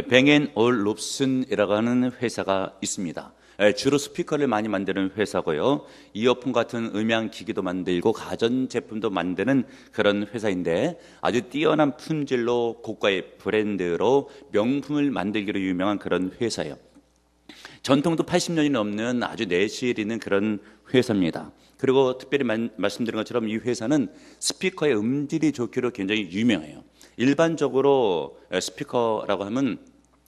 뱅앤올룹슨이라고 하는 회사가 있습니다. 주로 스피커를 많이 만드는 회사고요. 이어폰 같은 음향 기기도 만들고 가전제품도 만드는 그런 회사인데 아주 뛰어난 품질로 고가의 브랜드로 명품을 만들기로 유명한 그런 회사예요. 전통도 80년이 넘는 아주 내실 있는 그런 회사입니다. 그리고 특별히 말씀드린 것처럼 이 회사는 스피커의 음질이 좋기로 굉장히 유명해요. 일반적으로 스피커라고 하면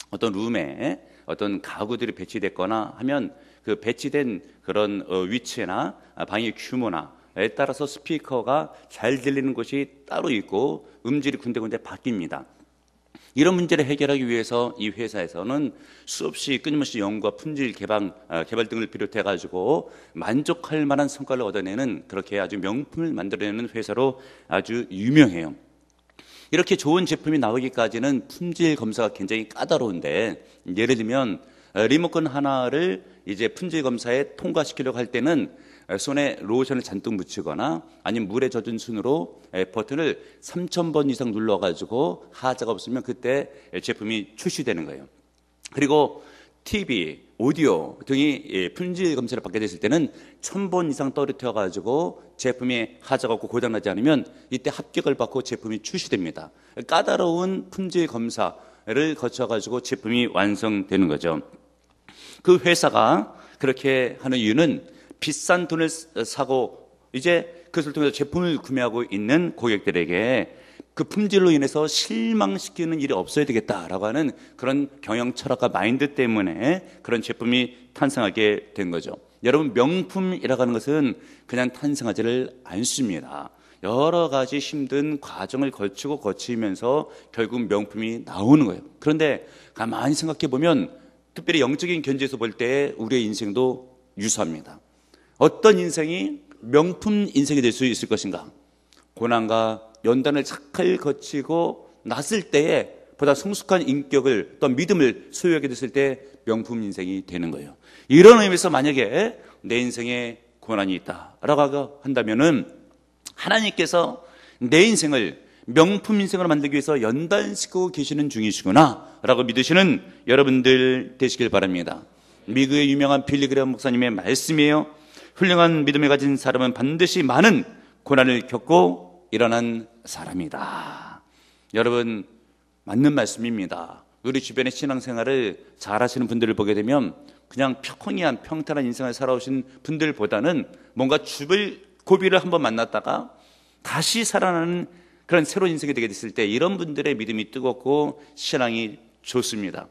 어떤 룸에 어떤 가구들이 배치됐거나 하면 그 배치된 그런 위치나 방의 규모나에 따라서 스피커가 잘 들리는 곳이 따로 있고 음질이 군데군데 바뀝니다. 이런 문제를 해결하기 위해서 이 회사에서는 수없이 끊임없이 연구와 품질 개발 등을 비롯해 가지고 만족할 만한 성과를 얻어내는 그렇게 아주 명품을 만들어내는 회사로 아주 유명해요. 이렇게 좋은 제품이 나오기까지는 품질 검사가 굉장히 까다로운데, 예를 들면 리모컨 하나를 이제 품질 검사에 통과시키려고 할 때는 손에 로션을 잔뜩 묻히거나 아니면 물에 젖은 손으로 버튼을 3,000번 이상 눌러가지고 하자가 없으면 그때 제품이 출시되는 거예요. 그리고 TV, 오디오 등이 품질 검사를 받게 됐을 때는 1,000번 이상 떨어뜨려가지고 제품이 하자가 없고 고장나지 않으면 이때 합격을 받고 제품이 출시됩니다. 까다로운 품질 검사를 거쳐가지고 제품이 완성되는 거죠. 그 회사가 그렇게 하는 이유는 비싼 돈을 사고 이제 그것을 통해서 제품을 구매하고 있는 고객들에게 그 품질로 인해서 실망시키는 일이 없어야 되겠다라고 하는 그런 경영 철학과 마인드 때문에 그런 제품이 탄생하게 된 거죠. 여러분, 명품이라고 하는 것은 그냥 탄생하지를 않습니다. 여러 가지 힘든 과정을 거치면서 결국 명품이 나오는 거예요. 그런데 가만히 생각해 보면 특별히 영적인 견지에서 볼 때 우리의 인생도 유사합니다. 어떤 인생이 명품 인생이 될 수 있을 것인가? 고난과 연단을 잘 거치고 났을 때에 보다 성숙한 인격을 또 믿음을 소유하게 됐을 때 명품 인생이 되는 거예요. 이런 의미에서 만약에 내 인생에 고난이 있다라고 한다면은 하나님께서 내 인생을 명품 인생으로 만들기 위해서 연단시키고 계시는 중이시구나 라고 믿으시는 여러분들 되시길 바랍니다. 미국의 유명한 빌리 그레엄 목사님의 말씀이에요. 훌륭한 믿음을 가진 사람은 반드시 많은 고난을 겪고 일어난 사람이다. 여러분, 맞는 말씀입니다. 우리 주변의 신앙생활을 잘 하시는 분들을 보게 되면 그냥 평이한 평탄한 인생을 살아오신 분들보다는 뭔가 죽을 고비를 한번 만났다가 다시 살아나는 그런 새로운 인생이 되게 됐을 때 이런 분들의 믿음이 뜨겁고 신앙이 좋습니다.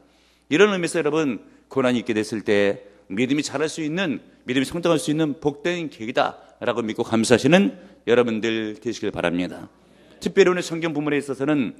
이런 의미에서 여러분, 고난이 있게 됐을 때 믿음이 자랄 수 있는, 믿음이 성장할 수 있는 복된 계기다라고 믿고 감사하시는 여러분들 되시길 바랍니다. 특별히 오늘 성경 본문에 있어서는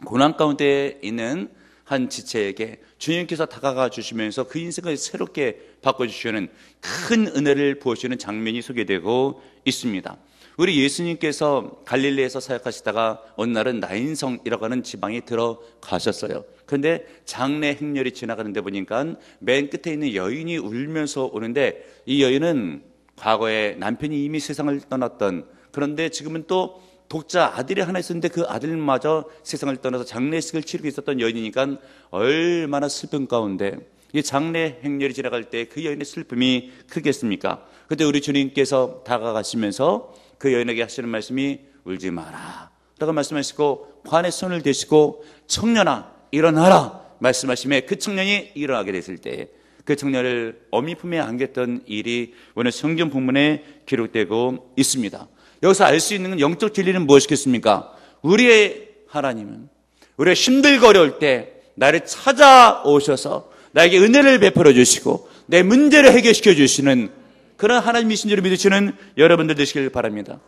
고난 가운데 있는 한 지체에게 주님께서 다가가 주시면서 그 인생을 새롭게 바꿔주시는 큰 은혜를 부어주시는 장면이 소개되고 있습니다. 우리 예수님께서 갈릴리에서 사역하시다가 어느 날은 나인성이라고 하는 지방에 들어가셨어요. 그런데 장래 행렬이 지나가는데 보니까 맨 끝에 있는 여인이 울면서 오는데, 이 여인은 과거에 남편이 이미 세상을 떠났던, 그런데 지금은 또 독자 아들이 하나 있었는데 그 아들마저 세상을 떠나서 장례식을 치르고 있었던 여인이니까 얼마나 슬픈 가운데 이 장례 행렬이 지나갈 때 그 여인의 슬픔이 크겠습니까? 그때 우리 주님께서 다가가시면서 그 여인에게 하시는 말씀이 울지 마라 라고 말씀하시고 관에 손을 대시고 청년아 일어나라 말씀하시며 그 청년이 일어나게 됐을 때 그 청년을 어미 품에 안겼던 일이 오늘 성경 본문에 기록되고 있습니다. 여기서 알 수 있는 영적 진리는 무엇이겠습니까? 우리의 하나님은 우리가 힘들고 어려울 때 나를 찾아오셔서 나에게 은혜를 베풀어 주시고 내 문제를 해결시켜 주시는 그런 하나님이신 줄 믿으시는 여러분들 되시길 바랍니다.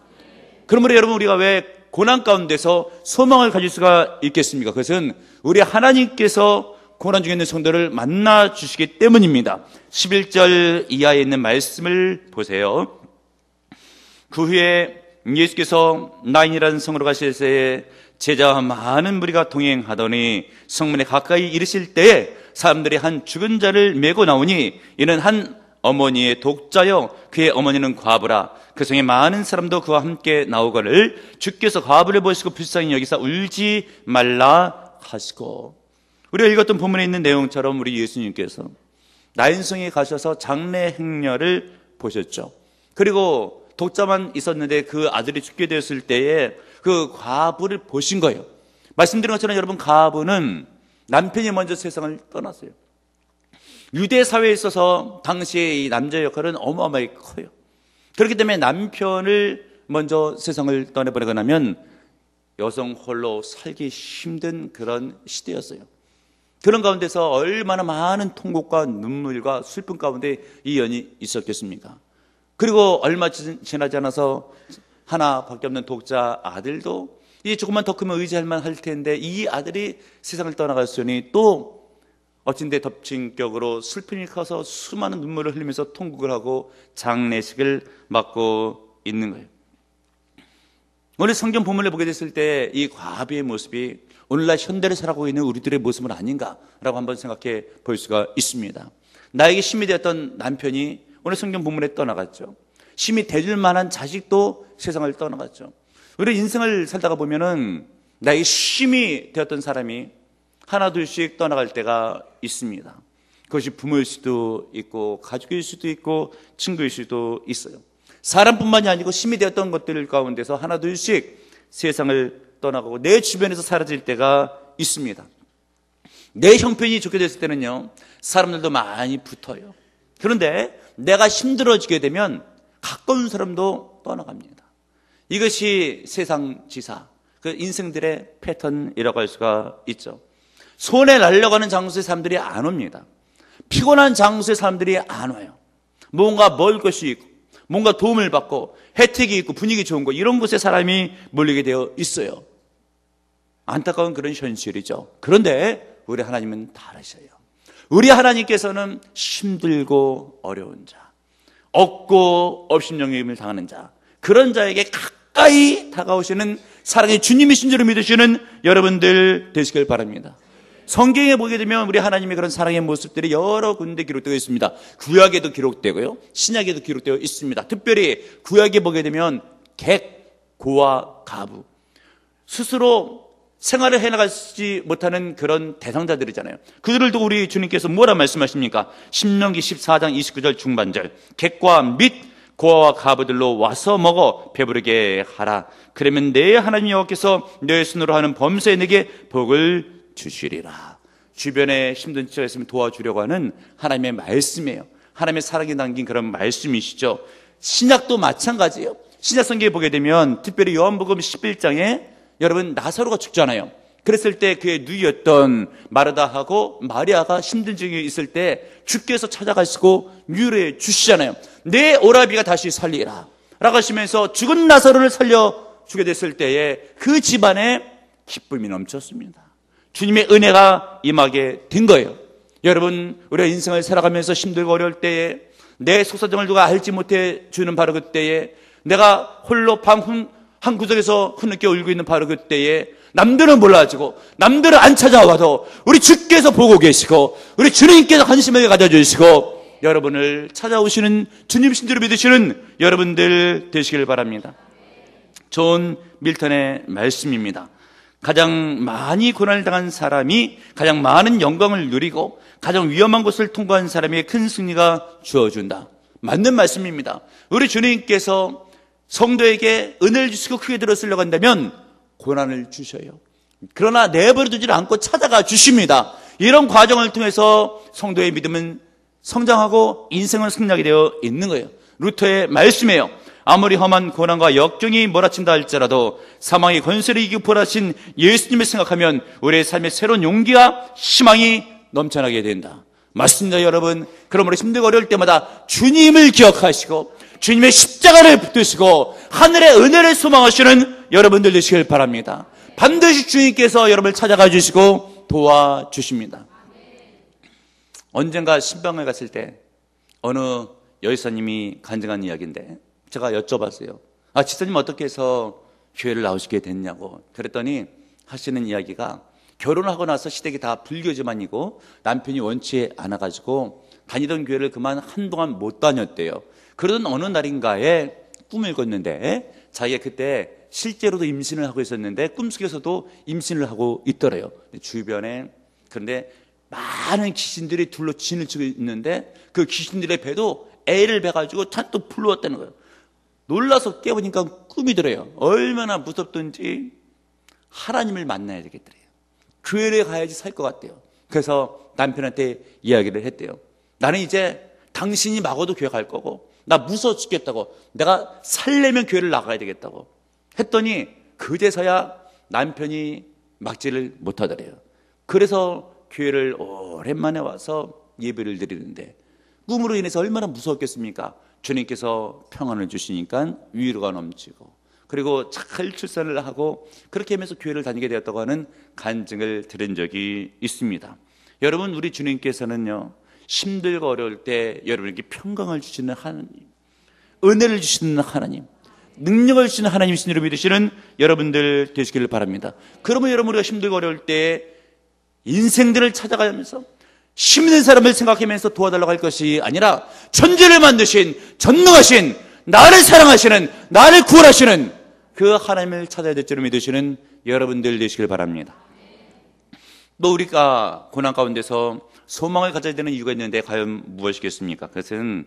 그러므로 여러분, 우리가 왜 고난 가운데서 소망을 가질 수가 있겠습니까? 그것은 우리 하나님께서 고난 중에 있는 성도를 만나 주시기 때문입니다. 11절 이하에 있는 말씀을 보세요. 그 후에 예수께서 나인이라는 성으로 가실 때에 제자와 많은 무리가 동행하더니 성문에 가까이 이르실 때에 사람들이 한 죽은 자를 메고 나오니 이는 한 어머니의 독자요 그의 어머니는 과부라. 그 성에 많은 사람도 그와 함께 나오거늘 주께서 과부를 보시고 불쌍히 여기사 울지 말라 하시고. 우리가 읽었던 본문에 있는 내용처럼 우리 예수님께서 나인성에 가셔서 장례 행렬을 보셨죠. 그리고 독자만 있었는데 그 아들이 죽게 되었을 때에 그 과부를 보신 거예요. 말씀드린 것처럼 여러분, 과부는 남편이 먼저 세상을 떠났어요. 유대 사회에 있어서 당시의 이 남자의 역할은 어마어마하게 커요. 그렇기 때문에 남편을 먼저 세상을 떠나버리고 나면 여성 홀로 살기 힘든 그런 시대였어요. 그런 가운데서 얼마나 많은 통곡과 눈물과 슬픔 가운데 이 연이 있었겠습니까? 그리고 얼마 지나지 않아서 하나밖에 없는 독자 아들도 이 조금만 더 크면 의지할 만할 텐데 이 아들이 세상을 떠나갔으니 또 어찐데 덮친 격으로 슬픔이 커서 수많은 눈물을 흘리면서 통곡을 하고 장례식을 맞고 있는 거예요. 오늘 성경 본문을 보게 됐을 때 이 과부의 모습이 오늘날 현대를 살아가고 있는 우리들의 모습은 아닌가라고 한번 생각해 볼 수가 있습니다. 나에게 힘이 되었던 남편이 오늘 성경 본문에 떠나갔죠. 힘이 되줄 만한 자식도 세상을 떠나갔죠. 우리 인생을 살다가 보면은 나에게 힘이 되었던 사람이 하나 둘씩 떠나갈 때가 있습니다. 그것이 부모일 수도 있고 가족일 수도 있고 친구일 수도 있어요. 사람뿐만이 아니고 힘이 되었던 것들 가운데서 하나 둘씩 세상을 떠나가고 내 주변에서 사라질 때가 있습니다. 내 형편이 좋게 됐을 때는요, 사람들도 많이 붙어요. 그런데 내가 힘들어지게 되면 가까운 사람도 떠나갑니다. 이것이 세상 지사, 그 인생들의 패턴이라고 할 수가 있죠. 손에 날려가는 장소에 사람들이 안 옵니다. 피곤한 장소에 사람들이 안 와요. 뭔가 먹을 것이 있고 뭔가 도움을 받고 혜택이 있고 분위기 좋은 거, 이런 곳에 사람이 몰리게 되어 있어요. 안타까운 그런 현실이죠. 그런데 우리 하나님은 다르셔요. 우리 하나님께서는 힘들고 어려운 자, 없고 업신여김을 당하는 자, 그런 자에게 가까이 다가오시는 사랑의 주님이신 줄을 믿으시는 여러분들 되시길 바랍니다. 성경에 보게 되면 우리 하나님의 그런 사랑의 모습들이 여러 군데 기록되어 있습니다. 구약에도 기록되고요, 신약에도 기록되어 있습니다. 특별히 구약에 보게 되면 객, 고와 가부, 스스로 생활을 해나가지 못하는 그런 대상자들이잖아요. 그들을 두고 우리 주님께서 뭐라 말씀하십니까? 신명기 14장 29절 중반절, 객과 및 고아와 가부들로 와서 먹어 배부르게 하라. 그러면 내 하나님 여호와께서 내 손으로 하는 범사에 내게 복을 주시리라. 주변에 힘든 처가 있으면 도와주려고 하는 하나님의 말씀이에요. 하나님의 사랑이 담긴 그런 말씀이시죠. 신약도 마찬가지예요. 신약 성경에 보게 되면 특별히 요한복음 11장에 여러분, 나사로가 죽잖아요. 그랬을 때 그의 누이였던 마르다하고 마리아가 힘든 중에 있을 때 주께서 찾아가시고 위로해 주시잖아요. 내 오라비가 다시 살리라 라고 하시면서 죽은 나사로를 살려주게 됐을 때에 그 집안에 기쁨이 넘쳤습니다. 주님의 은혜가 임하게 된 거예요. 여러분, 우리가 인생을 살아가면서 힘들고 어려울 때에 내 속사정을 누가 알지 못해 주는 바로 그때에, 내가 홀로 방 한 구석에서 흐느껴 울고 있는 바로 그때에, 남들은 몰라주고 남들은 안 찾아와도 우리 주께서 보고 계시고 우리 주님께서 관심을 가져주시고 여러분을 찾아오시는 주님이신 줄 믿으시는 여러분들 되시길 바랍니다. 존 밀턴의 말씀입니다. 가장 많이 고난을 당한 사람이 가장 많은 영광을 누리고 가장 위험한 곳을 통과한 사람에게 큰 승리가 주어준다. 맞는 말씀입니다. 우리 주님께서 성도에게 은혜를 주시고 크게 들어쓰려고 한다면 고난을 주셔요. 그러나 내버려두지 않고 찾아가 주십니다. 이런 과정을 통해서 성도의 믿음은 성장하고 인생은 승리하게 되어 있는 거예요. 루터의 말씀이에요. 아무리 험한 고난과 역경이 몰아친다 할지라도 사망의 권세를 이기고 부활하신 예수님을 생각하면 우리의 삶에 새로운 용기와 희망이 넘쳐나게 된다. 맞습니다, 여러분. 그러므로 힘들고 어려울 때마다 주님을 기억하시고 주님의 십자가를 붙드시고 하늘의 은혜를 소망하시는 여러분들 되시길 바랍니다. 반드시 주님께서 여러분을 찾아가 주시고 도와주십니다. 언젠가 신방을 갔을 때 어느 여의사님이 간증한 이야기인데 제가 여쭤봤어요. 집사님 어떻게 해서 교회를 나오시게 됐냐고. 그랬더니 하시는 이야기가 결혼하고 나서 시댁이 다 불교지만이고 남편이 원치 않아가지고 다니던 교회를 그만 한동안 못 다녔대요. 그러던 어느 날인가에 꿈을 꿨는데 자기가 그때 실제로도 임신을 하고 있었는데 꿈속에서도 임신을 하고 있더래요. 주변에 그런데 많은 귀신들이 둘러 진을 치고 있는데 그 귀신들의 배도 애를 베가지고 잔뜩 불러왔다는 거예요. 놀라서 깨보니까 꿈이더래요. 얼마나 무섭든지 하나님을 만나야 되겠더래요. 교회를 가야지 살 것 같대요. 그래서 남편한테 이야기를 했대요. 나는 이제 당신이 막아도 교회 갈 거고, 나 무서워 죽겠다고, 내가 살려면 교회를 나가야 되겠다고 했더니 그제서야 남편이 막지를 못하더래요. 그래서 교회를 오랜만에 와서 예배를 드리는데 꿈으로 인해서 얼마나 무서웠겠습니까? 주님께서 평안을 주시니까 위로가 넘치고, 그리고 잘 출산을 하고 그렇게 하면서 교회를 다니게 되었다고 하는 간증을 들은 적이 있습니다. 여러분, 우리 주님께서는요, 힘들고 어려울 때 여러분에게 평강을 주시는 하나님, 은혜를 주시는 하나님, 능력을 주시는 하나님이신 이름을 믿으시는 여러분들 되시기를 바랍니다. 그러면 여러분, 우리가 힘들고 어려울 때 인생들을 찾아가면서 힘있는 사람을 생각하면서 도와달라고 할 것이 아니라 천지를 만드신, 전능하신, 나를 사랑하시는, 나를 구원하시는 그 하나님을 찾아야 될 줄을 믿으시는 여러분들 되시길 바랍니다. 또 우리가 고난 가운데서 소망을 가져야 되는 이유가 있는데 과연 무엇이겠습니까? 그것은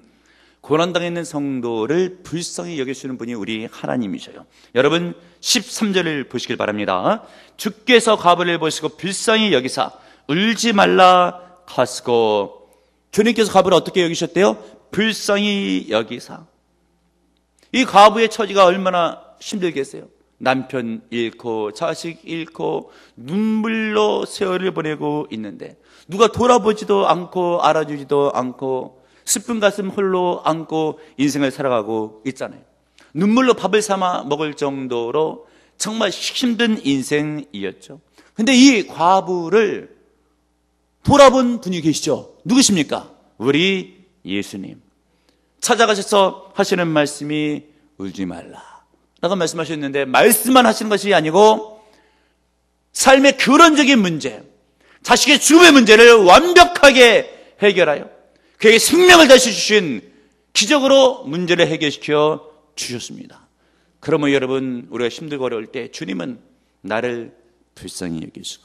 고난당해 있는 성도를 불쌍히 여기시는 분이 우리 하나님이셔요. 여러분 13절을 보시길 바랍니다. 주께서 과부를 보시고 불쌍히 여기사 울지 말라 하시고, 주님께서 과부를 어떻게 여기셨대요? 불쌍히 여기사. 이 과부의 처지가 얼마나 힘들겠어요? 남편 잃고 자식 잃고 눈물로 세월을 보내고 있는데 누가 돌아보지도 않고 알아주지도 않고 슬픈 가슴 홀로 안고 인생을 살아가고 있잖아요. 눈물로 밥을 삼아 먹을 정도로 정말 힘든 인생이었죠. 근데 이 과부를 돌아본 분이 계시죠. 누구십니까? 우리 예수님. 찾아가셔서 하시는 말씀이 울지 말라 라고 말씀하셨는데, 말씀만 하시는 것이 아니고 삶의 근원적인 문제, 자식의 죽음의 문제를 완벽하게 해결하여 그에게 생명을 다시 주신, 기적으로 문제를 해결시켜 주셨습니다. 그러면 여러분, 우리가 힘들고 어려울 때 주님은 나를 불쌍히 여기시고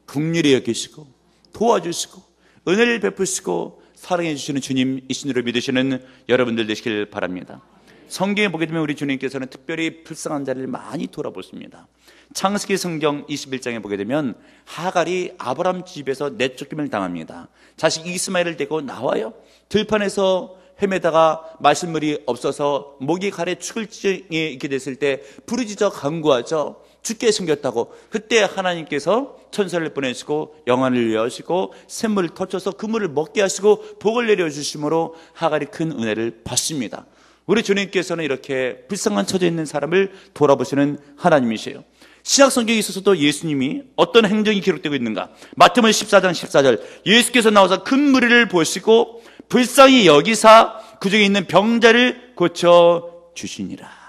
긍휼히 여기시고 도와주시고 은혜를 베푸시고 사랑해 주시는 주님 이 신으로 믿으시는 여러분들 되시길 바랍니다. 성경에 보게 되면 우리 주님께서는 특별히 불쌍한 자를 많이 돌아보십니다. 창세기 성경 21장에 보게 되면 하갈이 아브라함 집에서 내쫓김을 당합니다. 자식 이스마엘을 데리고 나와요. 들판에서 헤매다가 마실물이 없어서 목이 가래 죽을 지경에 있게 됐을 때 부르짖어 간구하죠. 죽게 생겼다고. 그때 하나님께서 천사를 보내시고 영안을 여시고 샘물을 터쳐서 그 물을 먹게 하시고 복을 내려주심으로 하갈이 큰 은혜를 받습니다. 우리 주님께서는 이렇게 불쌍한 처지에 있는 사람을 돌아보시는 하나님이세요. 신약 성경에 있어서도 예수님이 어떤 행정이 기록되고 있는가? 마태복음 14장 14절, 예수께서 나와서 큰 무리를 보시고 불쌍히 여기사 그 중에 있는 병자를 고쳐 주시니라.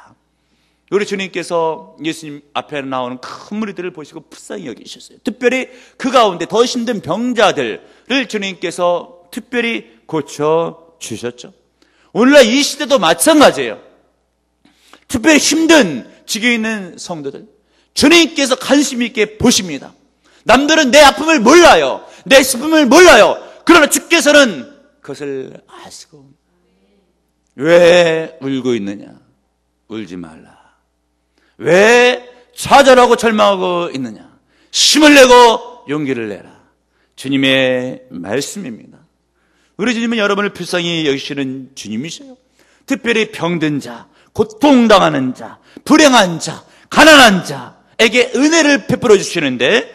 우리 주님께서 예수님 앞에 나오는 큰 무리들을 보시고 불쌍히 여기셨어요. 특별히 그 가운데 더 힘든 병자들을 주님께서 특별히 고쳐 주셨죠. 오늘날 이 시대도 마찬가지예요. 특별히 힘든 지경에 있는 성도들, 주님께서 관심 있게 보십니다. 남들은 내 아픔을 몰라요. 내 슬픔을 몰라요. 그러나 주께서는 그것을 아시고, 왜 울고 있느냐? 울지 말라. 왜 좌절하고 절망하고 있느냐? 힘을 내고 용기를 내라. 주님의 말씀입니다. 우리 주님은 여러분을 불쌍히 여기시는 주님이세요. 특별히 병든 자, 고통당하는 자, 불행한 자, 가난한 자에게 은혜를 베풀어 주시는데,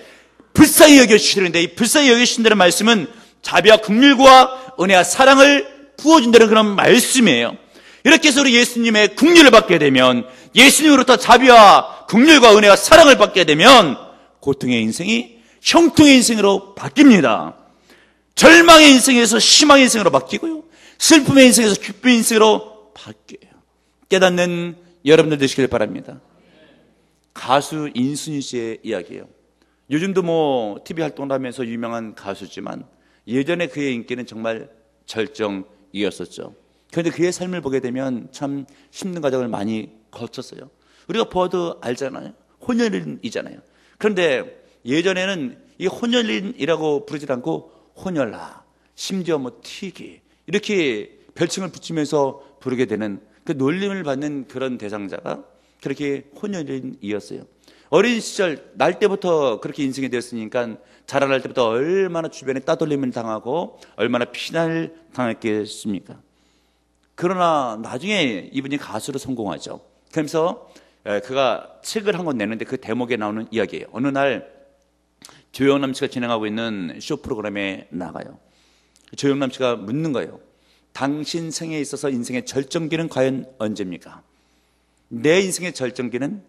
불쌍히 여겨주시는데, 이 불쌍히 여기신다는 말씀은 자비와 긍휼과 은혜와 사랑을 부어준다는 그런 말씀이에요. 이렇게 해서 우리 예수님의 긍휼을 받게 되면, 예수님으로부터 자비와 긍휼과 은혜와 사랑을 받게 되면 고통의 인생이 형통의 인생으로 바뀝니다. 절망의 인생에서 희망의 인생으로 바뀌고요, 슬픔의 인생에서 기쁨의 인생으로 바뀌어요. 깨닫는 여러분들 되시길 바랍니다. 가수 인순이 씨의 이야기예요. 요즘도 TV 활동을 하면서 유명한 가수지만 예전에 그의 인기는 정말 절정이었었죠. 그런데 그의 삶을 보게 되면 참 힘든 과정을 많이 거쳤어요. 우리가 보아도 알잖아요. 혼혈인이잖아요. 그런데 예전에는 이 혼혈인이라고 부르지 않고 혼혈아, 심지어 뭐 튀기 이렇게 별칭을 붙이면서 부르게 되는 그 놀림을 받는 그런 대상자가 그렇게 혼혈인이었어요. 어린 시절 날 때부터 그렇게 인생이 되었으니까 자라날 때부터 얼마나 주변에 따돌림을 당하고 얼마나 피난을 당했겠습니까? 그러나 나중에 이분이 가수로 성공하죠. 그러면서 그가 책을 한 권 내는데 그 대목에 나오는 이야기예요. 어느 날 조영남 씨가 진행하고 있는 쇼 프로그램에 나가요. 조영남 씨가 묻는 거예요. 당신 생에 있어서 인생의 절정기는 과연 언제입니까? 내 인생의 절정기는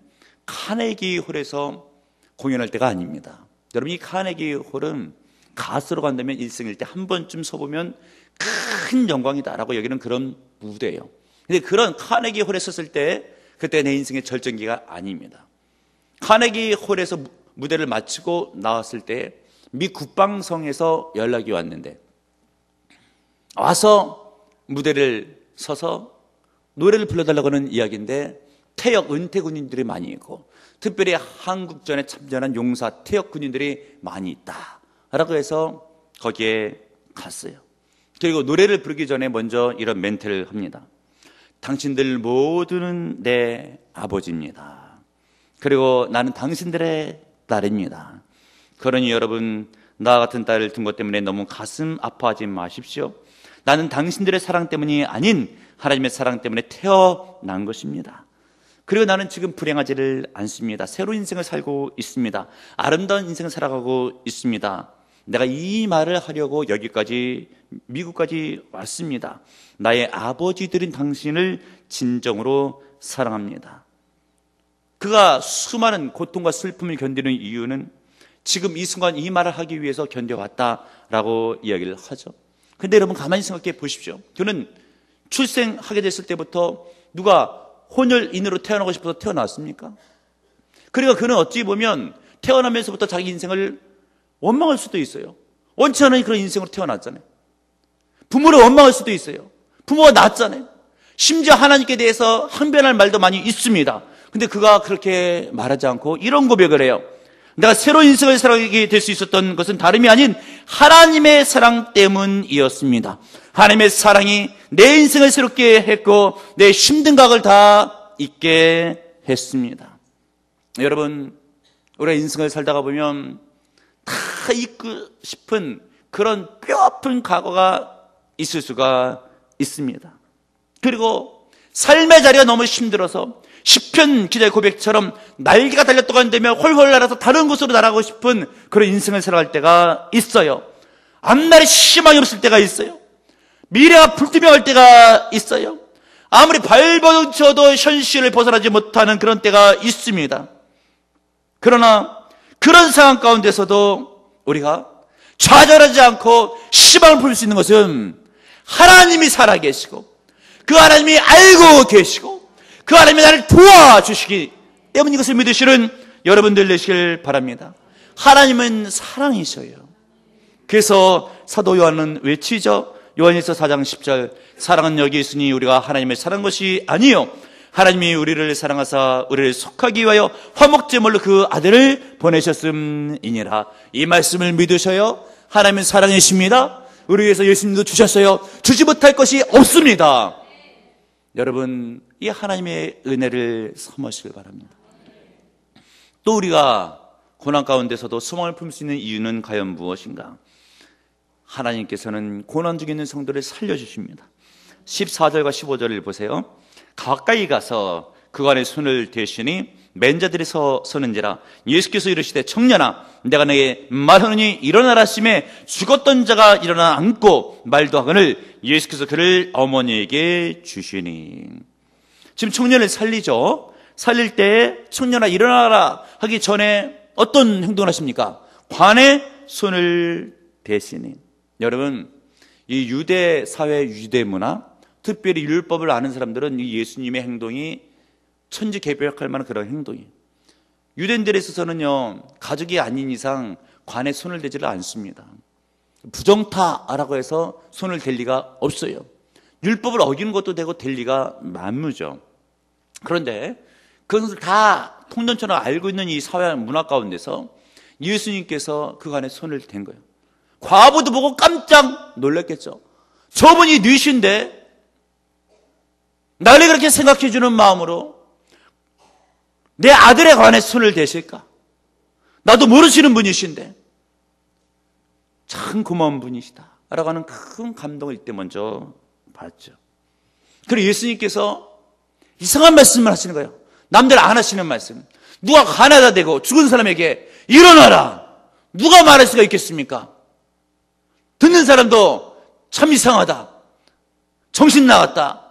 카네기 홀에서 공연할 때가 아닙니다. 여러분, 이 카네기 홀은 가수로 간다면 일생일 때 한 번쯤 서보면 큰 영광이다라고 여기는 그런 무대예요. 근데 그런 카네기 홀에 섰을 때 그때 내 인생의 절정기가 아닙니다. 카네기 홀에서 무대를 마치고 나왔을 때 미 국방성에서 연락이 왔는데 와서 무대를 서서 노래를 불러달라고 하는 이야기인데 퇴역 은퇴 군인들이 많이 있고 특별히 한국전에 참전한 용사 퇴역 군인들이 많이 있다라고 해서 거기에 갔어요. 그리고 노래를 부르기 전에 먼저 이런 멘트를 합니다. 당신들 모두는 내 아버지입니다. 그리고 나는 당신들의 딸입니다. 그러니 여러분, 나 같은 딸을 둔 것 때문에 너무 가슴 아파하지 마십시오. 나는 당신들의 사랑 때문이 아닌 하나님의 사랑 때문에 태어난 것입니다. 그리고 나는 지금 불행하지를 않습니다. 새로운 인생을 살고 있습니다. 아름다운 인생을 살아가고 있습니다. 내가 이 말을 하려고 여기까지 미국까지 왔습니다. 나의 아버지들인 당신을 진정으로 사랑합니다. 그가 수많은 고통과 슬픔을 견디는 이유는 지금 이 순간 이 말을 하기 위해서 견뎌왔다라고 이야기를 하죠. 근데 여러분 가만히 생각해 보십시오. 그는 출생하게 됐을 때부터 누가 혼혈인으로 태어나고 싶어서 태어났습니까? 그러니까 그는 어찌 보면 태어나면서부터 자기 인생을 원망할 수도 있어요. 원치 않은 그런 인생으로 태어났잖아요. 부모를 원망할 수도 있어요. 부모가 낳았잖아요. 심지어 하나님께 대해서 항변할 말도 많이 있습니다. 근데 그가 그렇게 말하지 않고 이런 고백을 해요. 내가 새로운 인생을 살아가게 될 수 있었던 것은 다름이 아닌 하나님의 사랑 때문이었습니다. 하나님의 사랑이 내 인생을 새롭게 했고 내 힘든 각을 다 잊게 했습니다. 여러분, 우리가 인생을 살다가 보면 다 잊고 싶은 그런 뼈아픈 과거가 있을 수가 있습니다. 그리고 삶의 자리가 너무 힘들어서 시편 기자의 고백처럼 날개가 달렸다고 한다면 홀홀 날아서 다른 곳으로 날아가고 싶은 그런 인생을 살아갈 때가 있어요. 앞날에 희망이 없을 때가 있어요. 미래가 불투명할 때가 있어요. 아무리 발버둥쳐도 현실을 벗어나지 못하는 그런 때가 있습니다. 그러나 그런 상황 가운데서도 우리가 좌절하지 않고 희망을 풀 수 있는 것은 하나님이 살아계시고 그 하나님이 알고 계시고 그 하나님이 나를 도와주시기 때문에 이것을 믿으시는 여러분들 되시길 바랍니다. 하나님은 사랑이셔요. 그래서 사도 요한은 외치죠. 요한일서 4장 10절 사랑은 여기 있으니 우리가 하나님을 사랑한 것이 아니요 하나님이 우리를 사랑하사 우리를 속하기 위하여 화목제물로 그 아들을 보내셨음이니라. 이 말씀을 믿으셔요. 하나님은 사랑이십니다. 우리 위해서 예수님도 주셨어요. 주지 못할 것이 없습니다. 여러분, 이 하나님의 은혜를 삼으시길 바랍니다. 또 우리가 고난 가운데서도 소망을 품을 수 있는 이유는 과연 무엇인가? 하나님께서는 고난 중에 있는 성도를 살려주십니다. 14절과 15절을 보세요. 가까이 가서 그간의 손을 대시니 맨자들이 서는지라. 예수께서 이르시되 청년아 내가 너에게 말하노니 일어나라 하시매 죽었던 자가 일어나 앉고 말도 하거늘 예수께서 그를 어머니에게 주시니. 지금 청년을 살리죠. 살릴 때 청년아 일어나라 하기 전에 어떤 행동을 하십니까? 관에 손을 대시니. 여러분, 이 유대 사회, 유대 문화, 특별히 율법을 아는 사람들은 이 예수님의 행동이 천지개벽할 만한 그런 행동이에요. 유대인들에 있어서는요, 가족이 아닌 이상 관에 손을 대지를 않습니다. 부정타라고 해서 손을 댈 리가 없어요. 율법을 어기는 것도 되고 될 리가 만무죠. 그런데 그것을 다 통전처럼 알고 있는 이 사회 문화 가운데서 예수님께서 그간에 손을 댄 거예요. 과부도 보고 깜짝 놀랐겠죠. 저분이 뉘신데 나를 그렇게 생각해 주는 마음으로 내 아들에 관해 손을 대실까? 나도 모르시는 분이신데 참 고마운 분이시다 라고 하는 큰 감동을 이때 먼저 받았죠. 그리고 예수님께서 이상한 말씀을 하시는 거예요. 남들 안 하시는 말씀. 누가 가난하다 대고 죽은 사람에게 일어나라, 누가 말할 수가 있겠습니까? 듣는 사람도 참 이상하다, 정신 나갔다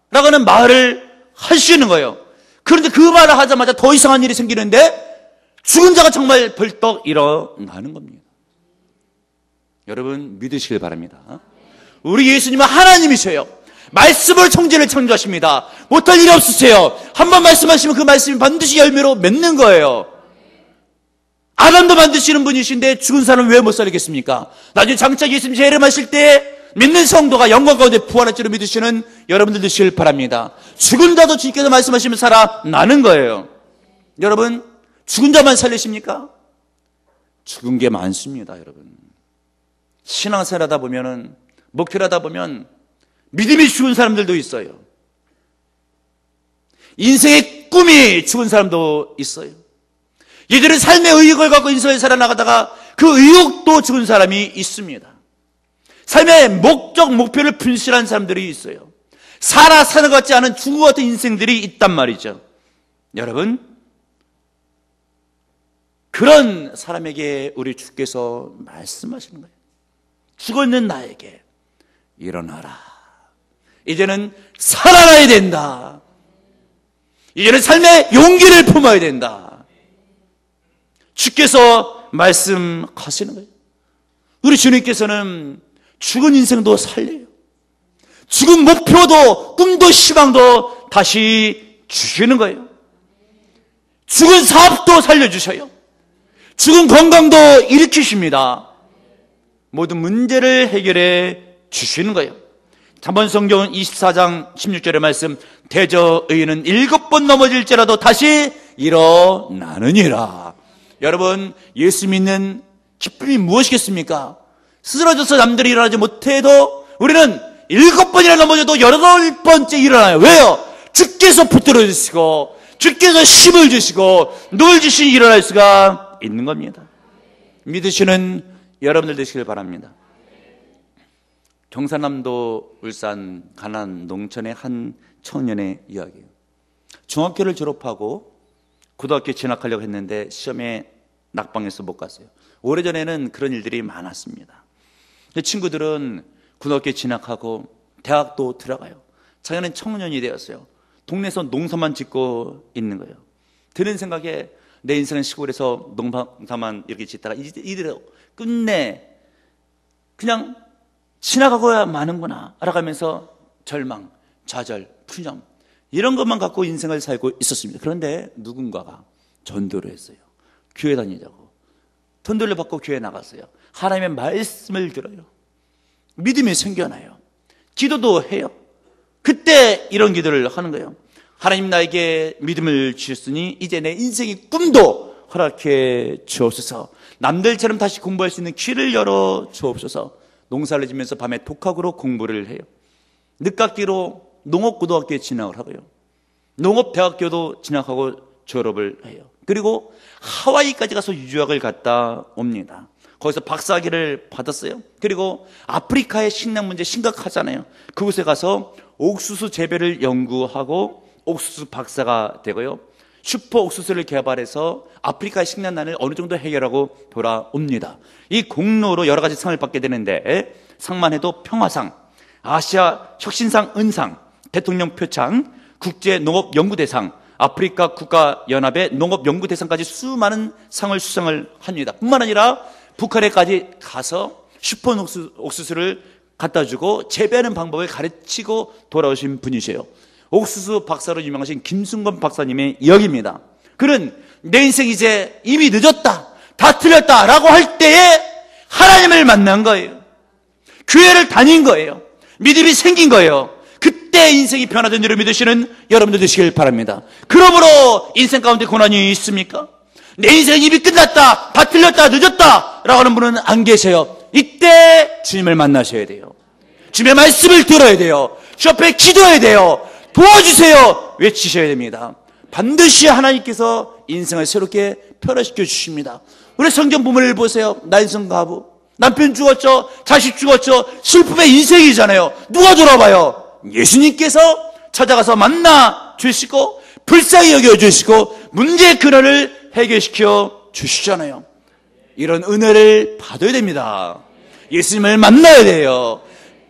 라고 하는 말을 하시는 거예요. 그런데 그 말을 하자마자 더 이상한 일이 생기는데 죽은 자가 정말 벌떡 일어나는 겁니다. 여러분 믿으시길 바랍니다. 우리 예수님은 하나님이세요. 말씀을 천지를 창조하십니다. 못할 일이 없으세요. 한번 말씀하시면 그 말씀이 반드시 열매로 맺는 거예요. 아담도 만드시는 분이신데 죽은 사람은 왜 못 살겠습니까? 나중에 장차 예수님 재림하실 때 믿는 성도가 영광 가운데 부활할 줄을 믿으시는 여러분들 되시길 바랍니다. 죽은 자도 주님께서 말씀하시면 살아나는 거예요. 여러분 죽은 자만 살리십니까? 죽은 게 많습니다. 여러분 신앙생활 하다 보면은 목회를 하다 보면 믿음이 죽은 사람들도 있어요. 인생의 꿈이 죽은 사람도 있어요. 예전에 삶의 의욕을 갖고 인생을 살아나가다가 그 의욕도 죽은 사람이 있습니다. 삶의 목적, 목표를 분실한 사람들이 있어요. 사는 것 같지 않은 죽은 것 같은 인생들이 있단 말이죠. 여러분 그런 사람에게 우리 주께서 말씀하시는 거예요. 죽어있는 나에게 일어나라. 이제는 살아나야 된다. 이제는 삶의 용기를 품어야 된다. 주께서 말씀하시는 거예요. 우리 주님께서는 죽은 인생도 살려요. 죽은 목표도 꿈도 희망도 다시 주시는 거예요. 죽은 사업도 살려주셔요. 죽은 건강도 일으키십니다. 모든 문제를 해결해 주시는 거예요. 잠언성경 24장 16절의 말씀, 대저 의인은 7번 넘어질지라도 다시 일어나느니라. 여러분 예수 믿는 기쁨이 무엇이겠습니까? 쓰러져서 남들이 일어나지 못해도 우리는 7번이나 넘어져도 8번째 일어나요. 왜요? 주께서 붙들어 주시고 주께서 힘을 주시고 눈을 주시니 일어날 수가 있는 겁니다. 믿으시는 여러분들 되시길 바랍니다. 경상남도 울산 가난 농촌의 한 청년의 이야기예요. 중학교를 졸업하고 고등학교에 진학하려고 했는데 시험에 낙방해서 못 갔어요. 오래전에는 그런 일들이 많았습니다. 친구들은 고등학교에 진학하고 대학도 들어가요. 자기는 청년이 되었어요. 동네에서 농사만 짓고 있는 거예요. 드는 생각에 내 인생은 시골에서 농사만 이렇게 짓다가 이대로 끝내 그냥 지나가고야 마는구나 알아가면서 절망, 좌절, 푸념 이런 것만 갖고 인생을 살고 있었습니다. 그런데 누군가가 전도를 했어요. 교회 다니자고 돈들을 받고 교회 나갔어요. 하나님의 말씀을 들어요. 믿음이 생겨나요. 기도도 해요. 그때 이런 기도를 하는 거예요. 하나님 나에게 믿음을 주셨으니 이제 내 인생의 꿈도 허락해 주옵소서. 남들처럼 다시 공부할 수 있는 길을 열어 주옵소서. 농사를 지면서 밤에 독학으로 공부를 해요. 늦깎이로 농업고등학교에 진학을 하고요. 농업대학교도 진학하고 졸업을 해요. 그리고 하와이까지 가서 유학을 갔다 옵니다. 거기서 박사학위를 받았어요. 그리고 아프리카의 식량 문제 심각하잖아요. 그곳에 가서 옥수수 재배를 연구하고 옥수수 박사가 되고요. 슈퍼 옥수수를 개발해서 아프리카의 식량난을 어느 정도 해결하고 돌아옵니다. 이 공로로 여러 가지 상을 받게 되는데 상만 해도 평화상, 아시아 혁신상 은상, 대통령 표창, 국제농업연구대상, 아프리카 국가연합의 농업연구대상까지 수많은 상을 수상을 합니다. 뿐만 아니라 북한에까지 가서 슈퍼 옥수수를 갖다 주고 재배하는 방법을 가르치고 돌아오신 분이세요. 옥수수 박사로 유명하신 김순건 박사님의 이야기입니다. 그는 내 인생 이제 이미 늦었다, 다 틀렸다 라고 할 때에 하나님을 만난 거예요. 교회를 다닌 거예요. 믿음이 생긴 거예요. 그때 인생이 변화된 줄을 믿으시는 여러분들 되시길 바랍니다. 그러므로 인생 가운데 고난이 있습니까? 내 인생 입이 끝났다, 다 틀렸다, 늦었다 라고 하는 분은 안 계세요. 이때 주님을 만나셔야 돼요. 주님의 말씀을 들어야 돼요. 주 앞에 기도해야 돼요. 도와주세요 외치셔야 됩니다. 반드시 하나님께서 인생을 새롭게 변화시켜 주십니다. 우리 성경 부모를 보세요. 난성 가부, 남편 죽었죠, 자식 죽었죠, 슬픔의 인생이잖아요. 누가 돌아봐요? 예수님께서 찾아가서 만나 주시고 불쌍히 여겨주시고 문제의 근원을 해결시켜 주시잖아요. 이런 은혜를 받아야 됩니다. 예수님을 만나야 돼요.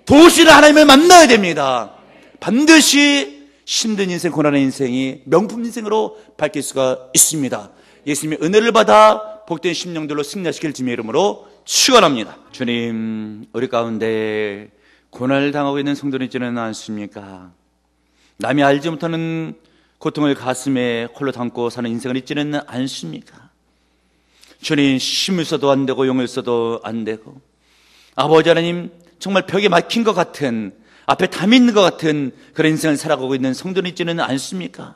도우시는 하나님을 만나야 됩니다. 반드시 힘든 인생, 고난의 인생이 명품 인생으로 바뀔 수가 있습니다. 예수님의 은혜를 받아 복된 심령들로 승리하시길 주님의 이름으로 축원합니다. 주님, 우리 가운데 고난을 당하고 있는 성도는 있지는 않습니까? 남이 알지 못하는 고통을 가슴에 홀로 담고 사는 인생은 있지는 않습니까? 주님, 힘을 써도 안 되고 용을 써도 안 되고, 아버지 하나님, 정말 벽에 막힌 것 같은, 앞에 담이 있는 것 같은 그런 인생을 살아가고 있는 성도는 있지는 않습니까?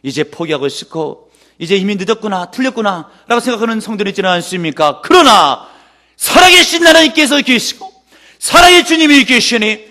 이제 포기하고 싶고 이제 이미 늦었구나, 틀렸구나 라고 생각하는 성도는 있지는 않습니까? 그러나 살아계신 하나님께서 계시고 사랑의 주님이 계시니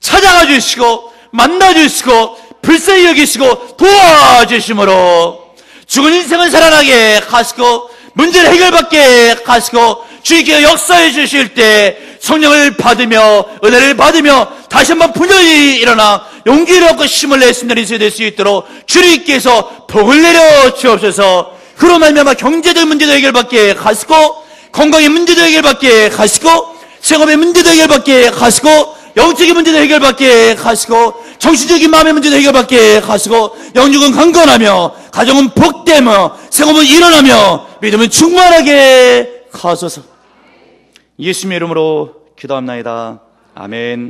찾아가 주시고 만나 주시고 불쌍히 여기시고 도와주심으로 죽은 인생을 살아나게 하시고 문제를 해결받게 하시고 주님께 역사해 주실 때 성령을 받으며 은혜를 받으며 다시 한번 분연히 일어나 용기를 얻고 힘을 내 승리하는 인생이 될 수 있도록 주님께서 복을 내려 주옵소서. 그로 말미암아 경제적 문제도 해결받게 하시고 건강의 문제도 해결받게 하시고 생업의 문제도 해결받게 하시고 영적인 문제도 해결받게 하시고 정신적인 마음의 문제도 해결받게 하시고 영육은 강건하며 가정은 복되며 생업은 일어나며 믿음은 충만하게 하소서. 예수님의 이름으로 기도합나이다. 아멘.